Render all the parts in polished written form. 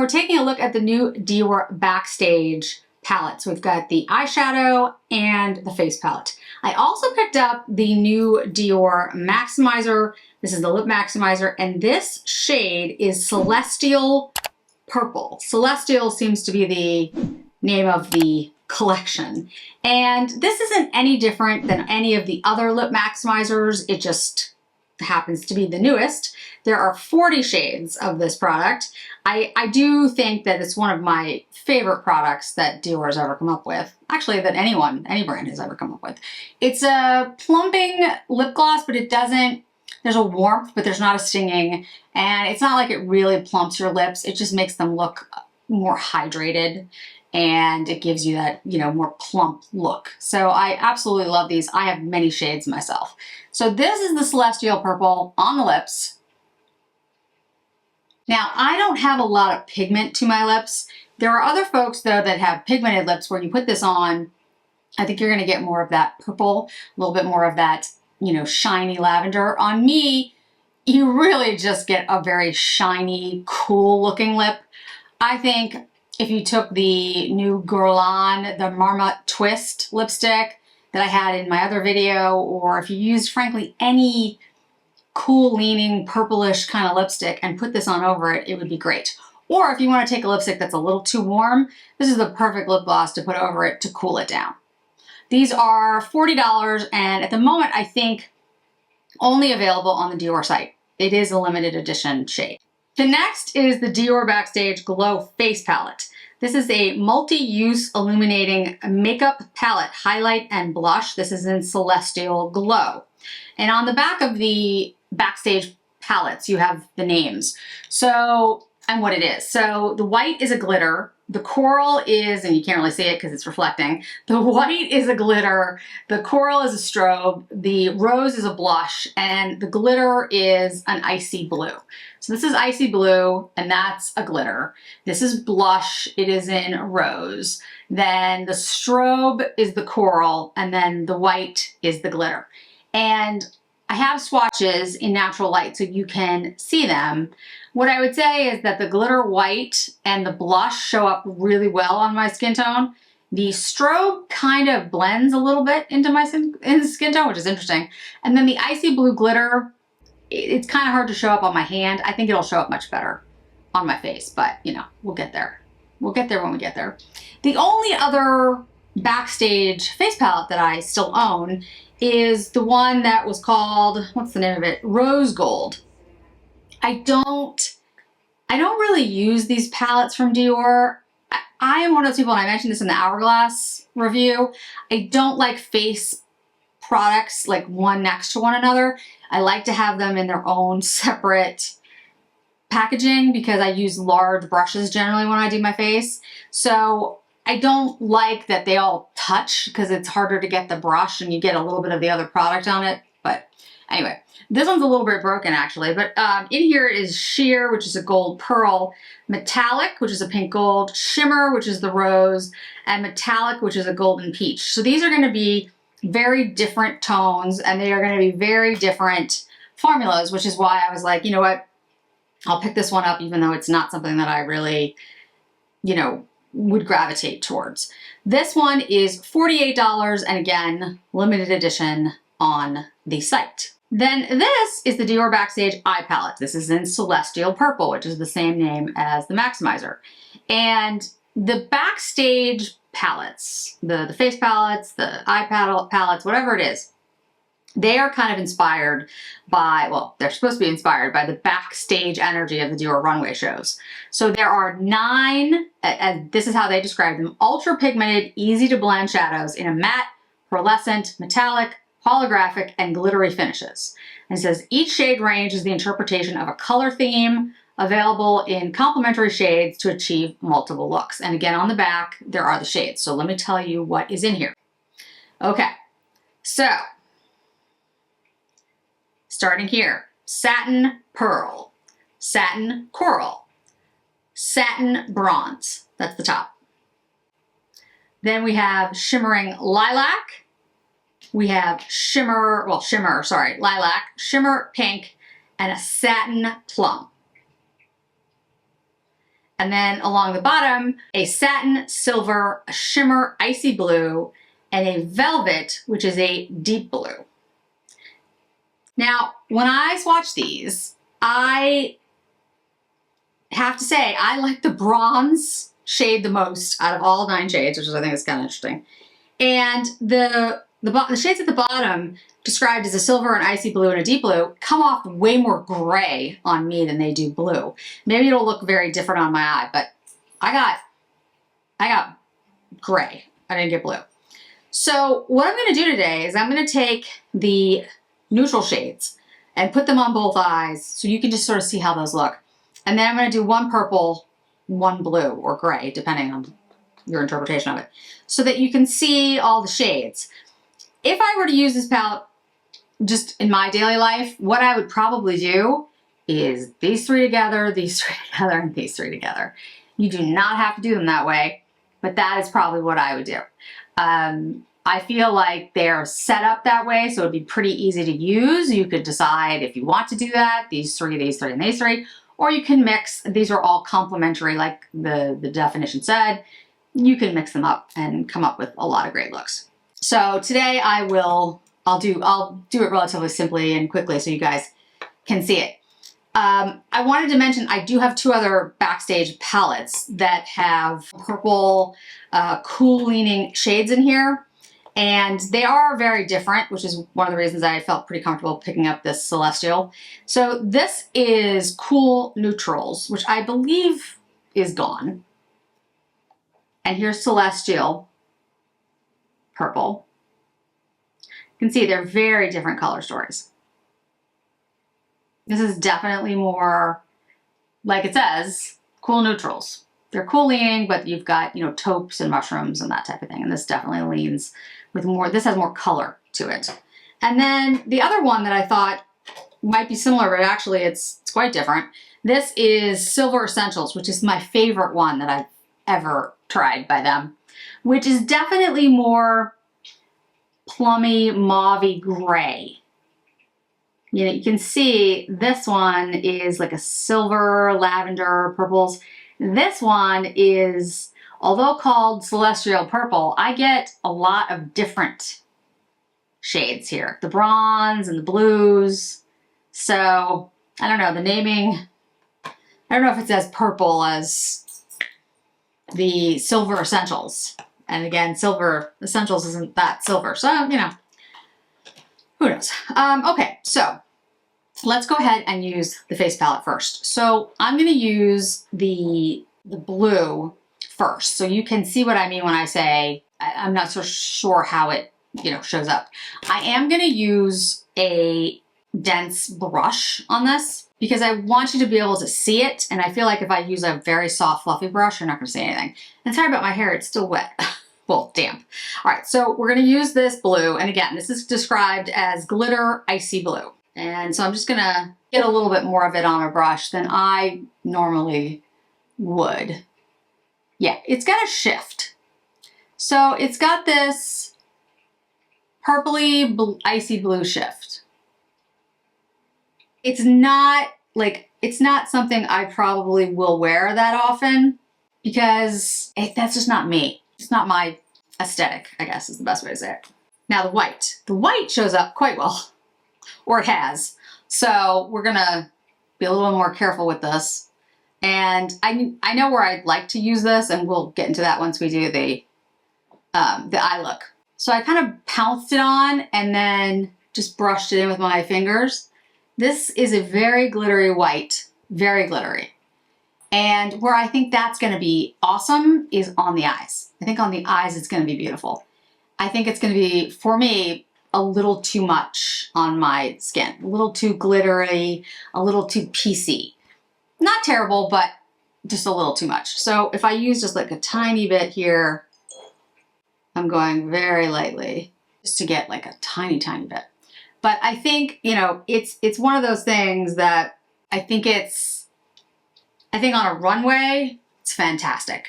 we're taking a look at the new Dior Backstage palettes. We've got the eyeshadow and the face palette. I also picked up the new Dior Maximizer. This is the lip maximizer, and this shade is Celestial Purple. Celestial seems to be the name of the collection. And this isn't any different than any of the other lip maximizers. It just happens to be the newest. There are 40 shades of this product. I do think that it's one of my favorite products that Dior has ever come up with. Actually, that any brand has ever come up with. It's a plumping lip gloss, but it doesn't, there's a warmth, but there's not a stinging. And it's not like it really plumps your lips. It just makes them look more hydrated. And it gives you that, you know, more plump look. So I absolutely love these. I have many shades myself. So this is the Celestial Purple on the lips. Now, I don't have a lot of pigment to my lips. There are other folks, though, that have pigmented lips where you put this on, I think you're going to get more of that purple, a little bit more of that, you know, shiny lavender. On me, you really just get a very shiny, cool looking lip. I think if you took the new Guerlain, the Marmot Twist lipstick that I had in my other video, or if you used, frankly, any cool leaning purplish kind of lipstick and put this on over it, it would be great. Or if you want to take a lipstick that's a little too warm, this is the perfect lip gloss to put over it to cool it down. These are $40, and at the moment, I think only available on the Dior site. It is a limited edition shade. The next is the Dior Backstage Glow Face Palette. This is a multi-use illuminating makeup palette, highlight and blush. This is in Celestial Glow. And on the back of the Backstage palettes, you have the names. So, and what it is. So the white is a glitter. The coral is, and you can't really see it because it's reflecting. The white is a glitter. The coral is a strobe. The rose is a blush. And the glitter is an icy blue. So this is icy blue, and that's a glitter. This is blush. It is in rose. Then the strobe is the coral, and then the white is the glitter. And I have swatches in natural light so you can see them. What I would say is that the glitter white and the blush show up really well on my skin tone. The strobe kind of blends a little bit into my skin tone, which is interesting. And then the icy blue glitter, it's kind of hard to show up on my hand. I think it'll show up much better on my face, but you know, we'll get there. We'll get there when we get there. The only other Backstage face palette that I still own is the one that was called, what's the name of it? Rose Gold. I don't really use these palettes from Dior. I am one of those people, and I mentioned this in the Hourglass review, I don't like face products like one next to one another. I like to have them in their own separate packaging because I use large brushes generally when I do my face. So I don't like that they all touch because it's harder to get the brush and you get a little bit of the other product on it. But anyway, this one's a little bit broken actually, but in here is Sheer, which is a gold pearl, Metallic, which is a pink gold, Shimmer, which is the rose, and Metallic, which is a golden peach. So these are going to be very different tones, and they are going to be very different formulas, which is why I was like, you know what, I'll pick this one up even though it's not something that I really, you know, would gravitate towards. This one is $48, and again, limited edition on the site. Then this is the Dior Backstage Eye Palette. This is in Celestial Purple, which is the same name as the Maximizer. And the Backstage palettes, the face palettes, the eye palettes, whatever it is, they are kind of inspired by, well, they're supposed to be inspired by the backstage energy of the Dior runway shows. So there are 9, and this is how they describe them, ultra pigmented, easy to blend shadows in a matte, pearlescent, metallic, holographic, and glittery finishes. And it says each shade range is the interpretation of a color theme available in complementary shades to achieve multiple looks. And again, on the back, there are the shades. So let me tell you what is in here. Okay, so starting here, Satin Pearl, Satin Coral, Satin Bronze, that's the top. Then we have Shimmering Lilac, we have Lilac, Shimmer Pink, and a Satin Plum. And then along the bottom, a satin, silver, a shimmer, icy blue, and a velvet, which is a deep blue. Now, when I swatch these, I have to say I like the bronze shade the most out of all 9 shades, which is, I think is kind of interesting. And the shades at the bottom, described as a silver, an icy blue, and a deep blue, come off way more gray on me than they do blue. Maybe it'll look very different on my eye, but I got gray. I didn't get blue. So what I'm going to do today is I'm going to take the neutral shades and put them on both eyes so you can just sort of see how those look. And then I'm going to do one purple, one blue, or gray, depending on your interpretation of it, so that you can see all the shades. If I were to use this palette just in my daily life, what I would probably do is these 3 together, these 3 together, and these 3 together. You do not have to do them that way, but that is probably what I would do. I feel like they're set up that way, so it'd be pretty easy to use. You could decide if you want to do that, these 3, these 3, and these 3, or you can mix. These are all complementary, like the definition said. You can mix them up and come up with a lot of great looks. So today I'll do it relatively simply and quickly so you guys can see it. I wanted to mention I do have 2 other Backstage palettes that have purple, cool leaning shades in here. And they are very different, which is one of the reasons I felt pretty comfortable picking up this Celestial. So this is Cool Neutrals, which I believe is gone. And here's Celestial Purple. You can see they're very different color stories. This is definitely more, like it says, cool neutrals. They're cool leaning, but you've got, you know, taupes and mushrooms and that type of thing. And this definitely leans with more, this has more color to it. And then the other one that I thought might be similar, but actually it's quite different. This is Silver Essentials, which is my favorite one that I've ever tried by them, which is definitely more plummy, mauve-y gray. You know, you can see this one is like a silver, lavender, purples. This one is, although called Celestial Purple, I get a lot of different shades here. The bronze and the blues. So, I don't know, the naming, I don't know if it's as purple as the Silver Essentials. And again, Silver Essentials isn't that silver. So, you know, who knows? Okay, so let's go ahead and use the face palette first. So I'm going to use the blue first, so you can see what I mean when I say I'm not so sure how it, you know, shows up. I am going to use a dense brush on this because I want you to be able to see it, and I feel like if I use a very soft, fluffy brush, you're not going to see anything. And sorry about my hair; it's still wet. Well, damp. All right, so we're going to use this blue, and again, this is described as glitter icy blue. And so I'm just gonna get a little bit more of it on a brush than I normally would. Yeah, it's got a shift. So it's got this purpley icy blue shift. It's not something I probably will wear that often because that's just not me. It's not my aesthetic, I guess is the best way to say it. Now the white shows up quite well. Or it has. So we're gonna be a little more careful with this. And I know where I'd like to use this, and we'll get into that once we do the eye look. So I kind of pounced it on and then just brushed it in with my fingers. This is a very glittery white, very glittery. And where I think that's gonna be awesome is on the eyes. I think on the eyes it's gonna be beautiful. I think it's gonna be, for me, a little too much on my skin. A little too glittery, a little too piecey. Not terrible, but just a little too much. So if I use just like a tiny bit here, I'm going very lightly just to get like a tiny, tiny bit. But I think, you know, it's one of those things that I think on a runway, it's fantastic.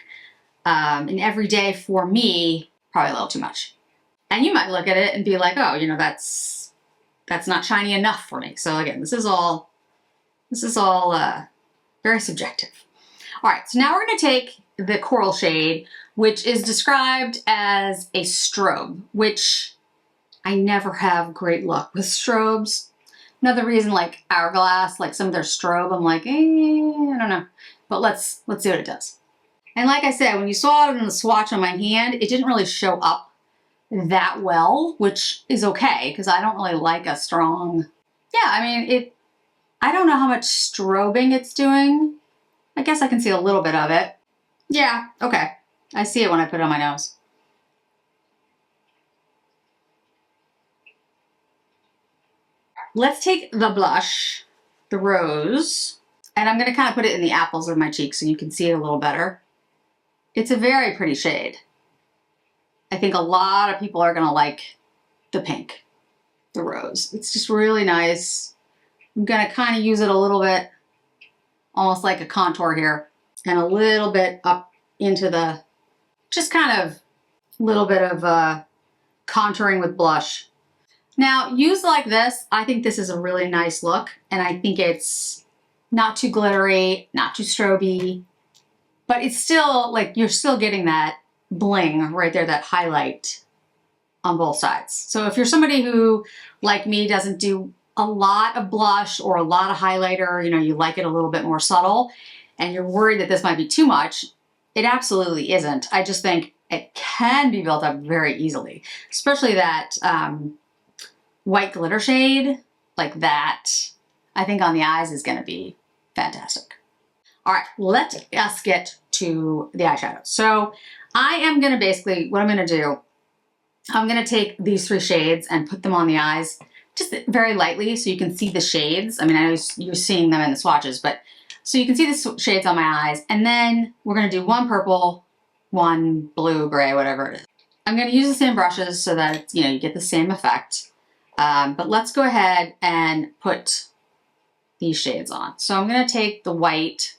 And every day for me, probably a little too much. And you might look at it and be like, oh, you know, that's not shiny enough for me. So again, this is all very subjective. All right, so now we're gonna take the coral shade, which is described as a strobe, which I never have great luck with strobes. Another reason, like Hourglass, like some of their strobe, I'm like, I don't know. But let's see what it does. And like I said, when you saw it in the swatch on my hand, it didn't really show up that well, which is okay, because I don't really like a strong, yeah, I mean, I don't know how much strobing it's doing. I guess I can see a little bit of it. Yeah, okay. I see it when I put it on my nose. Let's take the blush, the rose, and I'm gonna kind of put it in the apples of my cheeks so you can see it a little better. It's a very pretty shade. I think a lot of people are gonna like the pink, the rose. It's just really nice. I'm gonna kind of use it a little bit, almost like a contour here, and a little bit up into the, just kind of a little bit of contouring with blush. Now, used like this, I think this is a really nice look, and I think it's not too glittery, not too stroby, but it's still, like, you're still getting that bling right there, that highlight on both sides. So if you're somebody who, like me, doesn't do a lot of blush or a lot of highlighter, you know, you like it a little bit more subtle, and you're worried that this might be too much, it absolutely isn't. I just think it can be built up very easily, especially that white glitter shade, like that, I think on the eyes is gonna be fantastic. All right, let us get to the eyeshadow. So I am gonna basically, what I'm gonna do, I'm gonna take these 3 shades and put them on the eyes just very lightly so you can see the shades. I mean, I know you're seeing them in the swatches, but so you can see the shades on my eyes. And then we're gonna do 1 purple, 1 blue, gray, whatever it is. I'm gonna use the same brushes so that, you know, you get the same effect. But let's go ahead and put these shades on. So I'm gonna take the white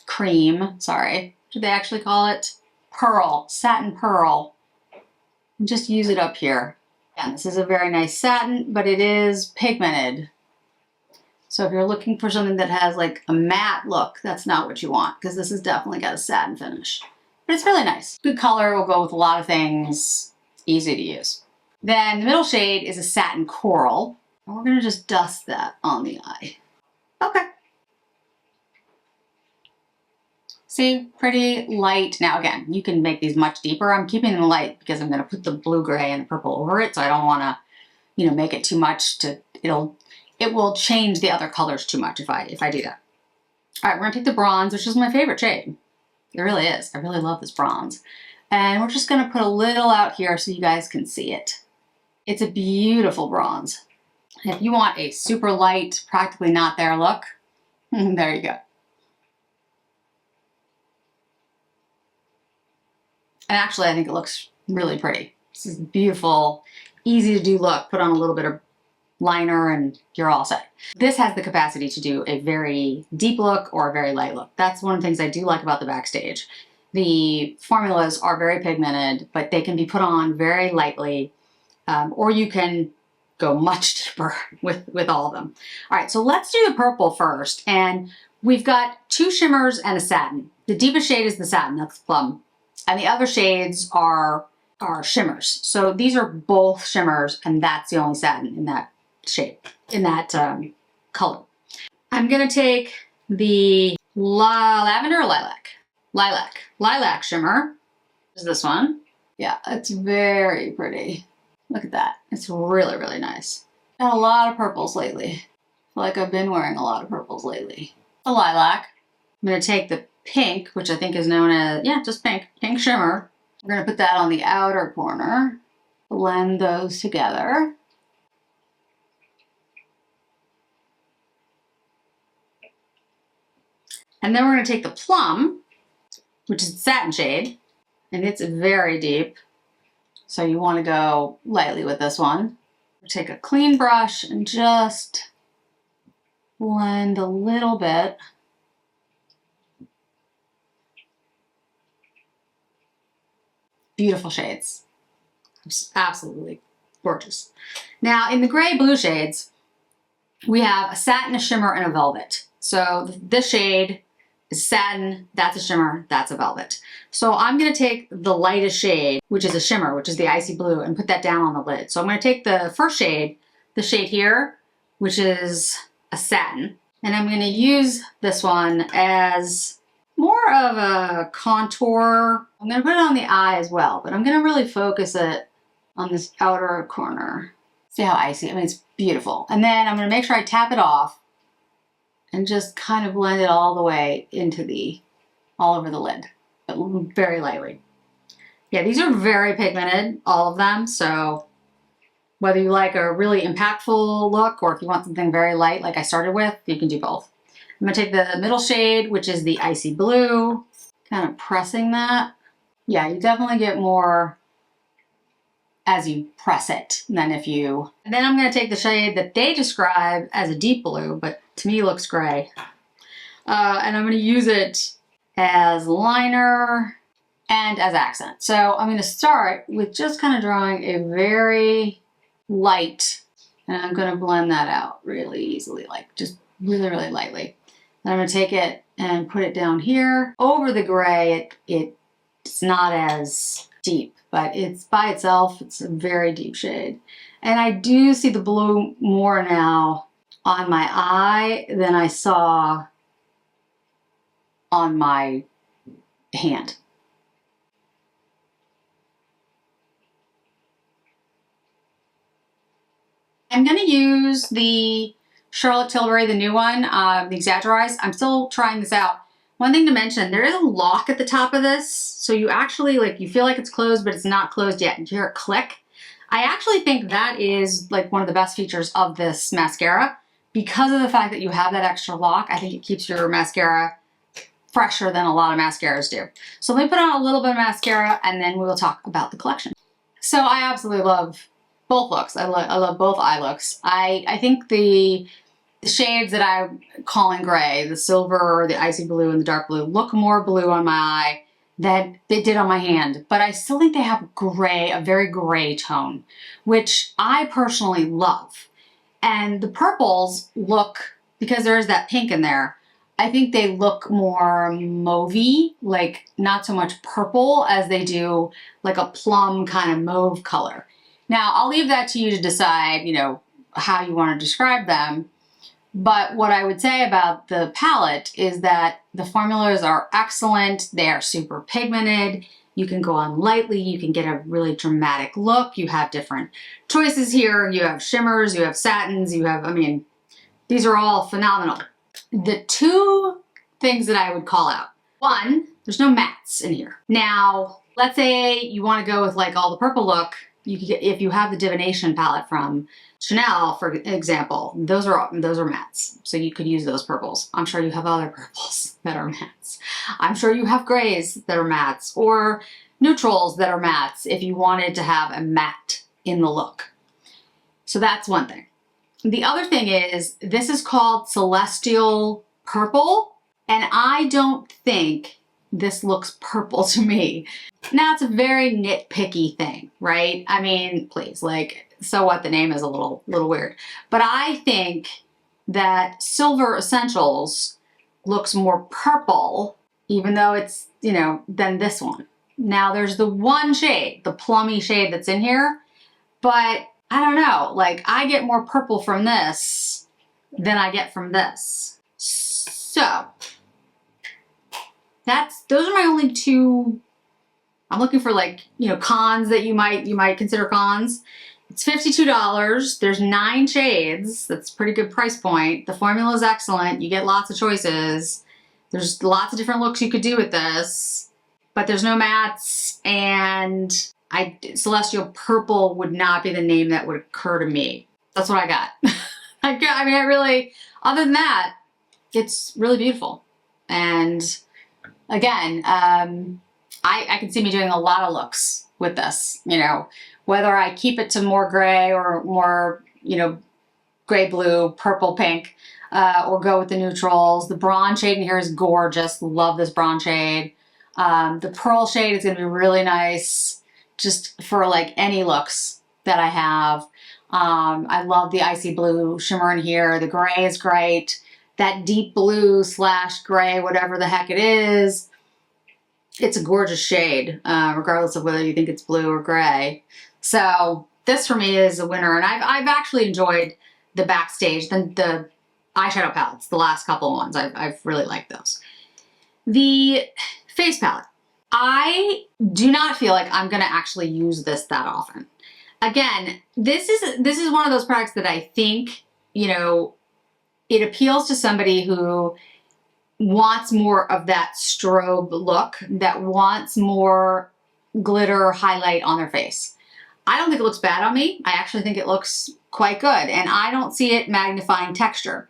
cream, sorry, what did they actually call it? Pearl, satin pearl. And just use it up here. And this is a very nice satin, but it is pigmented. So if you're looking for something that has like a matte look, that's not what you want, because this has definitely got a satin finish. But it's really nice. Good color, will go with a lot of things, easy to use. Then the middle shade is a satin coral. And we're gonna just dust that on the eye. Okay. See, pretty light. Now again, you can make these much deeper. I'm keeping them light because I'm gonna put the blue, gray, and the purple over it, so I don't wanna, you know, make it too much to, it will change the other colors too much if I do that. All right, we're gonna take the bronze, which is my favorite shade. It really is. I really love this bronze. And we're just gonna put a little out here so you guys can see it. It's a beautiful bronze. If you want a super light, practically not there look, there you go. And actually, I think it looks really pretty. This is beautiful, easy to do look. Put on a little bit of liner and you're all set. This has the capacity to do a very deep look or a very light look. That's one of the things I do like about the Backstage. The formulas are very pigmented, but they can be put on very lightly, or you can go much deeper with all of them. All right, so let's do the purple first. And we've got 2 shimmers and a satin. The deepest shade is the satin, that's plum. And the other shades are shimmers. So these are both shimmers, and that's the only satin in that shade, in that color. I'm gonna take the lavender or lilac shimmer. Is this one? Yeah, it's very pretty. Look at that. It's really, really nice. Got a lot of purples lately. I feel like I've been wearing a lot of purples lately. The lilac. I'm gonna take the pink, which I think is known as, yeah, just pink shimmer. We're gonna put that on the outer corner. Blend those together. And then we're gonna take the plum, which is the satin shade, and it's very deep. So you wanna go lightly with this one. Take a clean brush and just blend a little bit. Beautiful shades. Absolutely gorgeous. Now in the gray blue shades, we have a satin, a shimmer, and a velvet. So this shade is satin, that's a shimmer, that's a velvet. So I'm gonna take the lightest shade, which is a shimmer, which is the icy blue, and put that down on the lid. So I'm gonna take the first shade, the shade here, which is a satin, and I'm gonna use this one as more of a contour. I'm gonna put it on the eye as well, but I'm gonna really focus it on this outer corner. See how icy, I mean, it's beautiful. And then I'm gonna make sure I tap it off and just kind of blend it all the way into all over the lid, but very lightly. Yeah, these are very pigmented, all of them. So whether you like a really impactful look or if you want something very light like I started with, you can do both. I'm gonna take the middle shade, which is the icy blue, kind of pressing that. Yeah, you definitely get more as you press it than if you... And then I'm gonna take the shade that they describe as a deep blue, but to me looks gray. And I'm gonna use it as liner and as accent. So I'm gonna start with just kind of drawing a very light, and I'm gonna blend that out really easily, like just really, really lightly. Then I'm gonna take it and put it down here. Over the gray, it's not as deep, but it's by itself, it's a very deep shade. And I do see the blue more now on my eye than I saw on my hand. I'm gonna use the Charlotte Tilbury, the new one, the Exaggerize. I'm still trying this out. One thing to mention, there is a lock at the top of this. So you actually, like, you feel like it's closed, but it's not closed yet. You hear it click. I actually think that is like one of the best features of this mascara. Because of the fact that you have that extra lock, I think it keeps your mascara fresher than a lot of mascaras do. So let me put on a little bit of mascara and then we will talk about the collection. So I absolutely love both looks. I love both eye looks. I think the shades that I'm calling gray, the silver, the icy blue, and the dark blue, look more blue on my eye than they did on my hand. But I still think they have gray, a very gray tone, which I personally love. And the purples look, because there is that pink in there, I think they look more mauvey, like not so much purple as they do like a plum kind of mauve color. Now, I'll leave that to you to decide, you know, how you want to describe them. But what I would say about the palette is that the formulas are excellent. They are super pigmented. You can go on lightly. You can get a really dramatic look. You have different choices here. You have shimmers, you have satins, you have, I mean, these are all phenomenal. The two things that I would call out. One, there's no mattes in here. Now, let's say you want to go with like all the purple look. You could get, if you have the Divination palette from Chanel, for example, those are mattes. So you could use those purples. I'm sure you have other purples that are mattes. I'm sure you have grays that are mattes or neutrals that are mattes if you wanted to have a matte in the look. So that's one thing. The other thing is this is called Celestial Purple, and I don't think this looks purple to me. Now, it's a very nitpicky thing, right? I mean, please, like, so what, the name is a little weird. But I think that Silver Essentials looks more purple, even though it's, you know, than this one. Now, there's the one shade, the plummy shade that's in here, but I don't know, like, I get more purple from this than I get from this. So, those are my only two. I'm looking for, like, you know, cons that you might consider cons. It's $52. There's 9 shades. That's a pretty good price point. The formula is excellent. You get lots of choices. There's lots of different looks you could do with this, but there's no mattes, and Celestial Purple would not be the name that would occur to me. That's what I got. I mean, I really, other than that, it's really beautiful. And again, I can see me doing a lot of looks with this, you know, whether I keep it to more gray or more, you know, gray, blue, purple, pink, or go with the neutrals. The bronze shade in here is gorgeous. Love this bronze shade. The pearl shade is going to be really nice just for like any looks that I have. I love the icy blue shimmer in here. The gray is great. that deep blue / gray, whatever the heck it is. It's a gorgeous shade, regardless of whether you think it's blue or gray. So this for me is a winner, and I've actually enjoyed the Backstage, the eyeshadow palettes, the last couple of ones. I've really liked those. The face palette. I do not feel like I'm gonna actually use this that often. Again, this is one of those products that I think, you know, it appeals to somebody who wants more of that strobe look, that wants more glitter highlight on their face. I don't think it looks bad on me. I actually think it looks quite good, and I don't see it magnifying texture.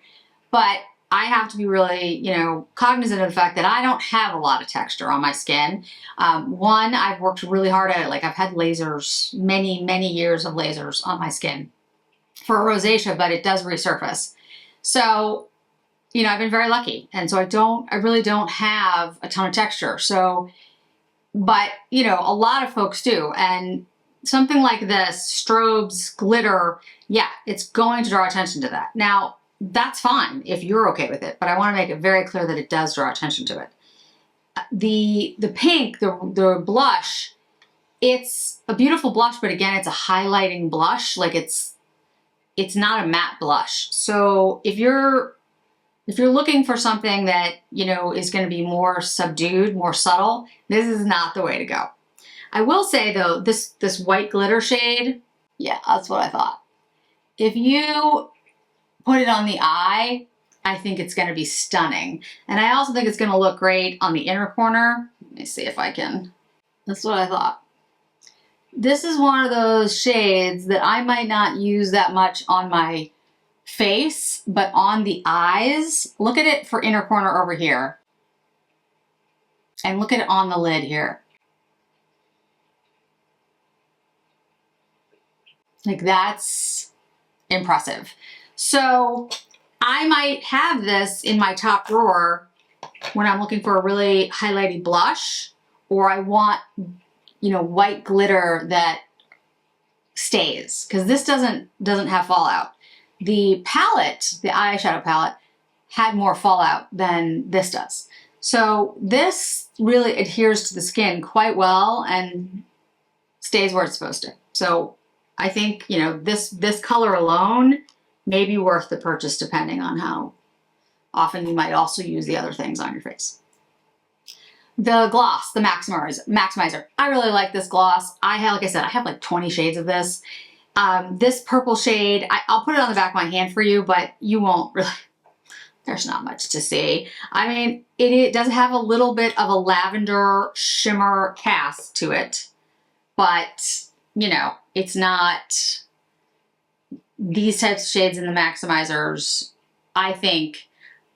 But I have to be really, you know, cognizant of the fact that I don't have a lot of texture on my skin. One, I've worked really hard at it. Like I've had lasers, many years of lasers on my skin for rosacea, but it does resurface. So, you know, I've been very lucky. And so I really don't have a ton of texture. So, but, you know, a lot of folks do. And something like this, strobes, glitter, yeah, it's going to draw attention to that. Now, that's fine if you're okay with it, but I want to make it very clear that it does draw attention to it. The pink, the blush, it's a beautiful blush, but again, it's a highlighting blush. Like it's not a matte blush. So if you're looking for something that, you know, is going to be more subdued, more subtle, this is not the way to go. I will say though, this white glitter shade, yeah, that's what I thought. If you put it on the eye, I think it's going to be stunning. And I also think it's going to look great on the inner corner. Let me see if I can. That's what I thought. This is one of those shades that I might not use that much on my face, but on the eyes. Look at it for inner corner over here. And look at it on the lid here. Like that's impressive. So I might have this in my top drawer when I'm looking for a really highlighty blush, or I want, you know, white glitter that stays, because this doesn't have fallout. The palette, the eyeshadow palette, had more fallout than this does. So this really adheres to the skin quite well and stays where it's supposed to. So I think, you know, this color alone may be worth the purchase depending on how often you might also use the other things on your face. The gloss, the Maximizer. I really like this gloss. Like I said, I have like 20 shades of this. This purple shade, I'll put it on the back of my hand for you, but you won't really, there's not much to see. I mean, it does have a little bit of a lavender shimmer cast to it, but you know, it's not these types of shades in the Maximizers, I think,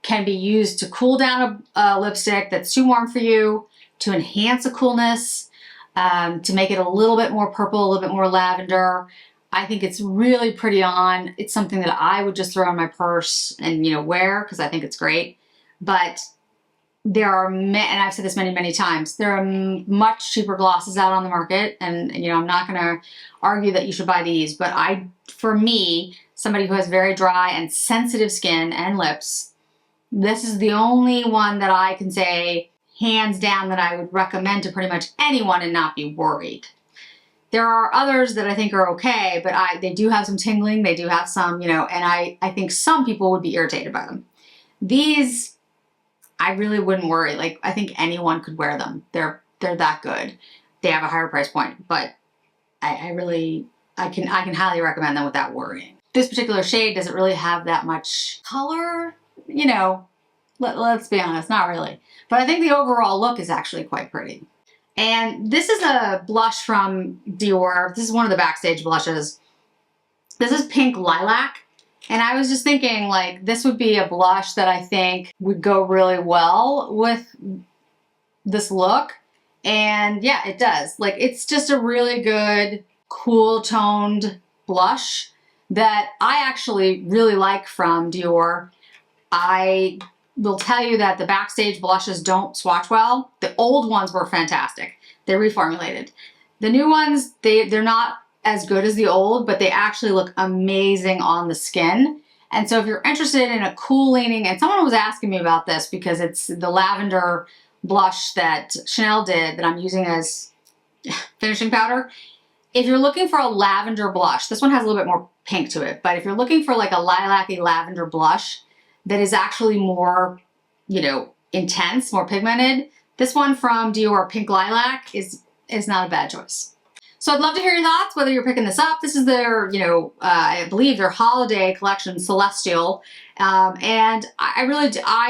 can be used to cool down a lipstick that's too warm for you, to enhance a coolness, to make it a little bit more purple, a little bit more lavender. I think it's really pretty on. It's something that I would just throw in my purse and, you know, wear because I think it's great. But there are, and I've said this many times, there are much cheaper glosses out on the market, and you know, I'm not going to argue that you should buy these, but for me, somebody who has very dry and sensitive skin and lips, this is the only one that I can say hands down that I would recommend to pretty much anyone and not be worried. There are others that I think are okay, but they do have some tingling, they do have some, you know, and I think some people would be irritated by them. These, I really wouldn't worry. Like, I think anyone could wear them. They're that good. They have a higher price point, but I can highly recommend them without worrying. This particular shade doesn't really have that much color, you know, let's be honest, not really. But I think the overall look is actually quite pretty. And this is a blush from Dior. This is one of the Backstage blushes. This is Pink Lilac. And I was just thinking, like, this would be a blush that I think would go really well with this look. And yeah, it does. Like, it's just a really good, cool toned blush that I actually really like from Dior. I will tell you that the Backstage blushes don't swatch well. The old ones were fantastic. They're reformulated. The new ones, they're not as good as the old, but they actually look amazing on the skin. And so if you're interested in a cool leaning, and someone was asking me about this because it's the lavender blush that Chanel did that I'm using as finishing powder. If you're looking for a lavender blush, this one has a little bit more pink to it, but if you're looking for like a lilac-y lavender blush that is actually more, you know, intense, more pigmented, this one from Dior Pink Lilac is not a bad choice. So I'd love to hear your thoughts, whether you're picking this up. This is their, you know, I believe their holiday collection, Celestial. And I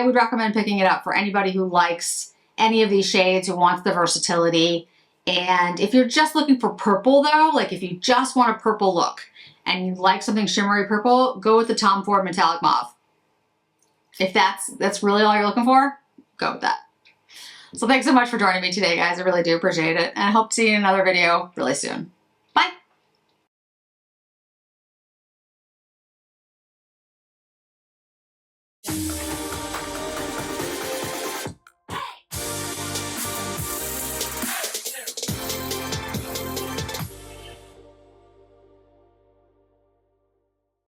would recommend picking it up for anybody who likes any of these shades, who wants the versatility. And if you're just looking for purple though, like if you just want a purple look and you like something shimmery purple, go with the Tom Ford Metallic Mauve. If that's really all you're looking for, go with that. So thanks so much for joining me today, guys. I really do appreciate it. And I hope to see you in another video really soon.